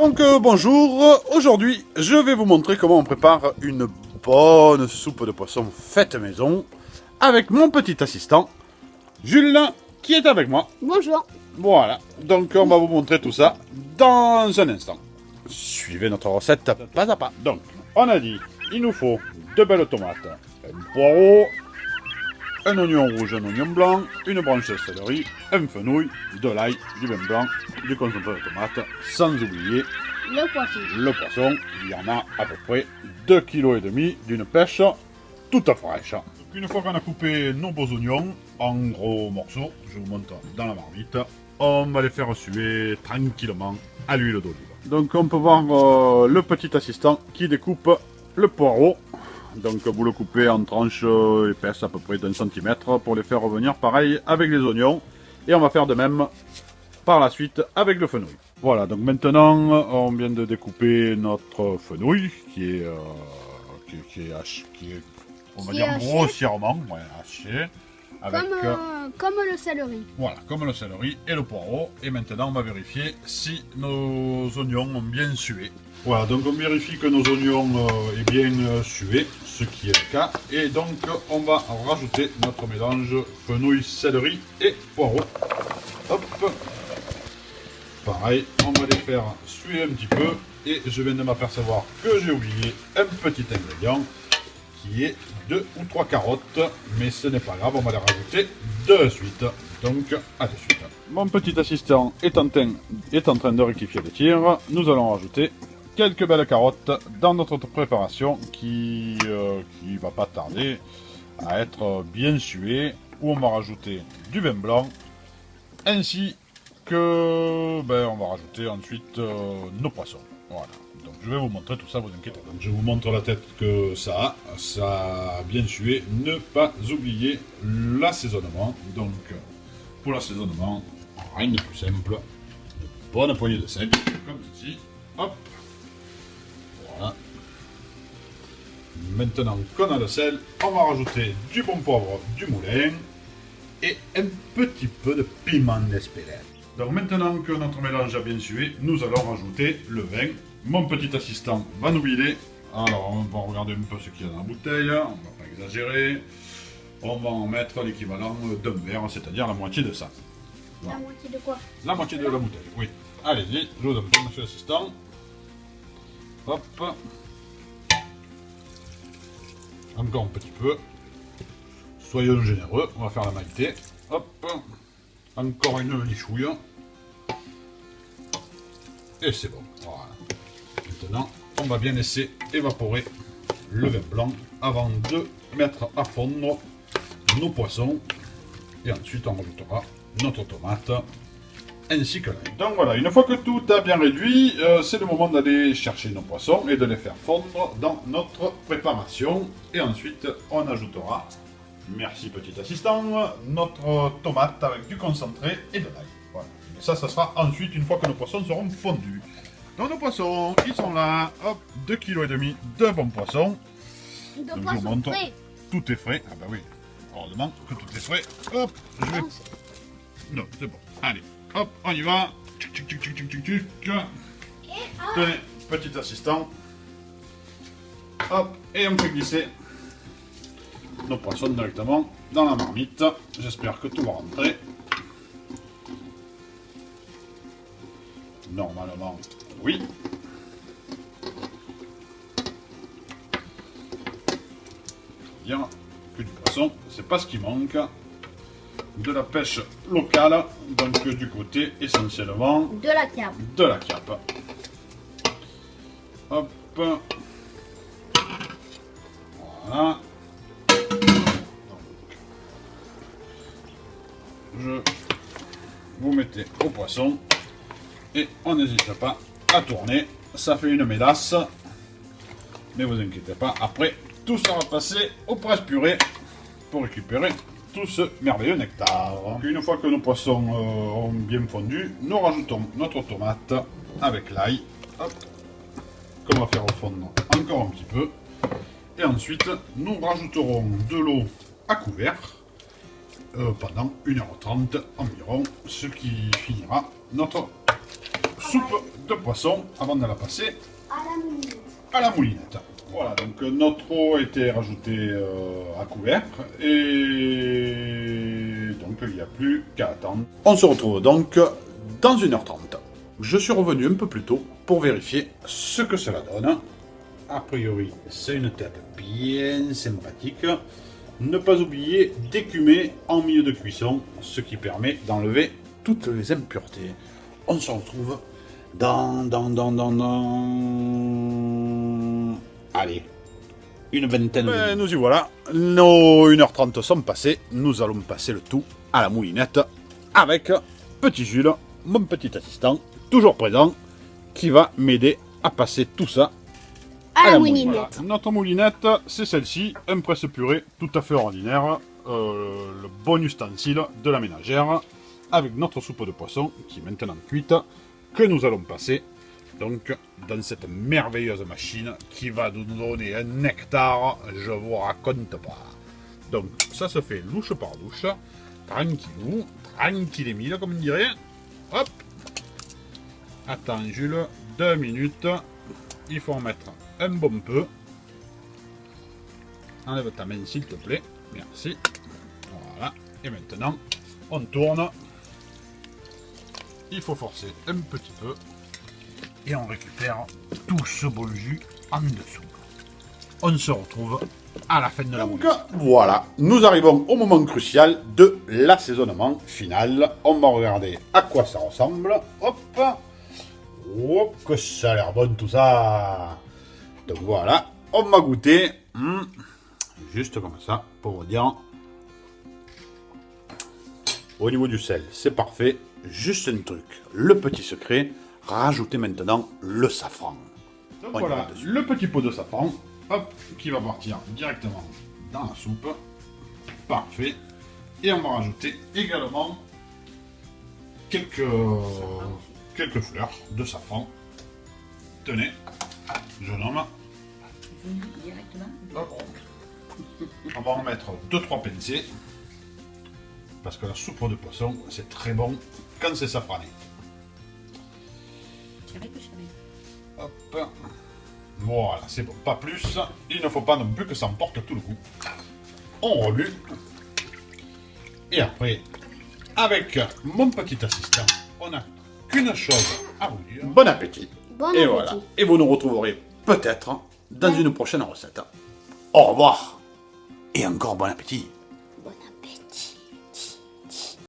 Donc bonjour, aujourd'hui je vais vous montrer comment on prépare une bonne soupe de poisson faite maison avec mon petit assistant Jules qui est avec moi. Bonjour. Voilà, donc on va vous montrer tout ça dans un instant. Suivez notre recette pas à pas. Donc on a dit, il nous faut 2 belles tomates, un poireau, un oignon rouge, un oignon blanc, une branche de céleri, un fenouil, de l'ail, du vin blanc, du concentré de tomate, sans oublier Le poisson. le poisson. Il y en a à peu près 2,5 kg d'une pêche toute fraîche. Donc, une fois qu'on a coupé nos beaux oignons en gros morceaux, je vous montre dans la marmite, on va les faire suer tranquillement à l'huile d'olive. Donc on peut voir le petit assistant qui découpe le poireau. Donc vous le coupez en tranches épaisses à peu près d'1 centimètre pour les faire revenir pareil avec les oignons. Et on va faire de même par la suite avec le fenouil. Voilà, donc maintenant on vient de découper notre fenouil qui est on va dire grossièrement haché. Avec, comme le céleri. voilà, comme le céleri et le poireau. Et maintenant, on va vérifier si nos oignons ont bien sué. Voilà, donc on vérifie que nos oignons est bien sués, ce qui est le cas. Et donc, on va rajouter notre mélange fenouil, céleri et poireau. Hop. Pareil, on va les faire suer un petit peu. Et je viens de m'apercevoir que j'ai oublié un petit ingrédient qui est 2 ou 3 carottes, mais ce n'est pas grave, on va les rajouter de suite. Donc, à de suite. Mon petit assistant est en train de rectifier le tir. Nous allons rajouter quelques belles carottes dans notre préparation qui va pas tarder à être bien suée, où on va rajouter du vin blanc, ainsi que, on va rajouter ensuite nos poissons. Voilà. Donc je vais vous montrer tout ça, vous inquiétez pas. Donc je vous montre la tête que ça a bien sué. Ne pas oublier l'assaisonnement. Donc pour l'assaisonnement, rien de plus simple. Une bonne poignée de sel, comme ceci. Hop. Voilà. Maintenant qu'on a le sel, on va rajouter du bon poivre du moulin et un petit peu de piment d'Espelette. Donc maintenant que notre mélange a bien sué, nous allons rajouter le vin. Mon petit assistant va nous vider. Alors on va regarder un peu ce qu'il y a dans la bouteille. On ne va pas exagérer. On va en mettre l'équivalent d'un verre, c'est-à-dire la moitié de ça. Voilà. La moitié de quoi? La moitié de la bouteille, oui. Allez-y, je vous en prie, monsieur l'assistant. Hop. Encore un petit peu. Soyons généreux, on va faire la mailleté. Hop. Encore une lichouille. Et c'est bon. Voilà. Maintenant, on va bien laisser évaporer le vin blanc avant de mettre à fondre nos poissons. Et ensuite, on rajoutera notre tomate ainsi que l'ail. Donc voilà, une fois que tout a bien réduit, c'est le moment d'aller chercher nos poissons et de les faire fondre dans notre préparation. Et ensuite, on ajoutera, merci petit assistant, notre tomate avec du concentré et de l'ail. Voilà. Et ça sera ensuite une fois que nos poissons seront fondus. Donc nos poissons, ils sont là. Hop, 2,5 kg de bons poissons. De Donc, poisson frais. Tout est frais. Ah bah oui, heureusement que tout est frais. Hop, je vais... Non, c'est bon. Allez, hop, on y va. Tchic, tchic, tchic, tchic, tchic, tchic. Tenez, petit assistant. Hop, et on fait glisser nos poissons directement dans la marmite. J'espère que tout va rentrer. Normalement, oui. Bien que du poisson, c'est pas ce qui manque. De la pêche locale, donc du côté essentiellement De la cape. de la cape. Hop. Voilà. Je vous mettez au poisson et on n'hésite pas à tourner. Ça fait une mélasse, mais vous inquiétez pas, après tout sera passé au presse-purée pour récupérer tout ce merveilleux nectar. Une fois que nos poissons ont bien fondu, nous rajoutons notre tomate avec l'ail, qu'on va faire fondre encore un petit peu. Et ensuite, nous rajouterons de l'eau à couvert pendant 1h30 environ, ce qui finira notre soupe de poisson avant de la passer À la moulinette. à la moulinette. Voilà, donc notre eau a été rajoutée à couvert et donc il n'y a plus qu'à attendre. On se retrouve donc dans 1h30. Je suis revenu un peu plus tôt pour vérifier ce que cela donne. A priori, c'est une tête bien sympathique. Ne pas oublier d'écumer en milieu de cuisson, ce qui permet d'enlever toutes les impuretés. On se retrouve dans... Allez, une vingtaine de minutes. Nous y voilà, nos 1h30 sont passées, nous allons passer le tout à la moulinette avec petit Jules, mon petit assistant, toujours présent, qui va m'aider à passer tout ça À la moulinette. moulinette. Voilà. Notre moulinette, c'est celle-ci, un presse-purée tout à fait ordinaire, le bon ustensile de la ménagère, avec notre soupe de poisson qui est maintenant cuite, que nous allons passer donc dans cette merveilleuse machine qui va nous donner un nectar, je vous raconte pas. Donc ça se fait louche par louche, tranquillou, tranquillemille comme on dirait. Hop. Attends Jules, 2 minutes, il faut en mettre un bon peu. Enlève ta main s'il te plaît, merci. Voilà, et maintenant on tourne. Il faut forcer un petit peu. Et on récupère tout ce beau jus en dessous. On se retrouve à la fin de la moulinette. Voilà, nous arrivons au moment crucial de l'assaisonnement final. On va regarder à quoi ça ressemble. Hop. Oh, que ça a l'air bon tout ça. Donc voilà, on va goûter. Juste comme ça, pour vous dire. Au niveau du sel, c'est parfait. Juste un truc, le petit secret. Rajoutez maintenant le safran. Donc voilà, le petit pot de safran, hop, qui va partir directement dans la soupe. Parfait. Et on va rajouter également quelques fleurs de safran. Tenez, jeune homme. Hop. On va en mettre 2-3 pincées. Parce que la soupe de poisson, c'est très bon quand c'est safrané. Hop. Voilà, c'est bon, pas plus. Il ne faut pas non plus que ça emporte tout le goût. On remue. Et après, avec mon petit assistant, on n'a qu'une chose à vous dire. Bon appétit. Bon Et appétit. voilà. Et vous nous retrouverez peut-être dans une prochaine recette. Au revoir. Et encore bon appétit.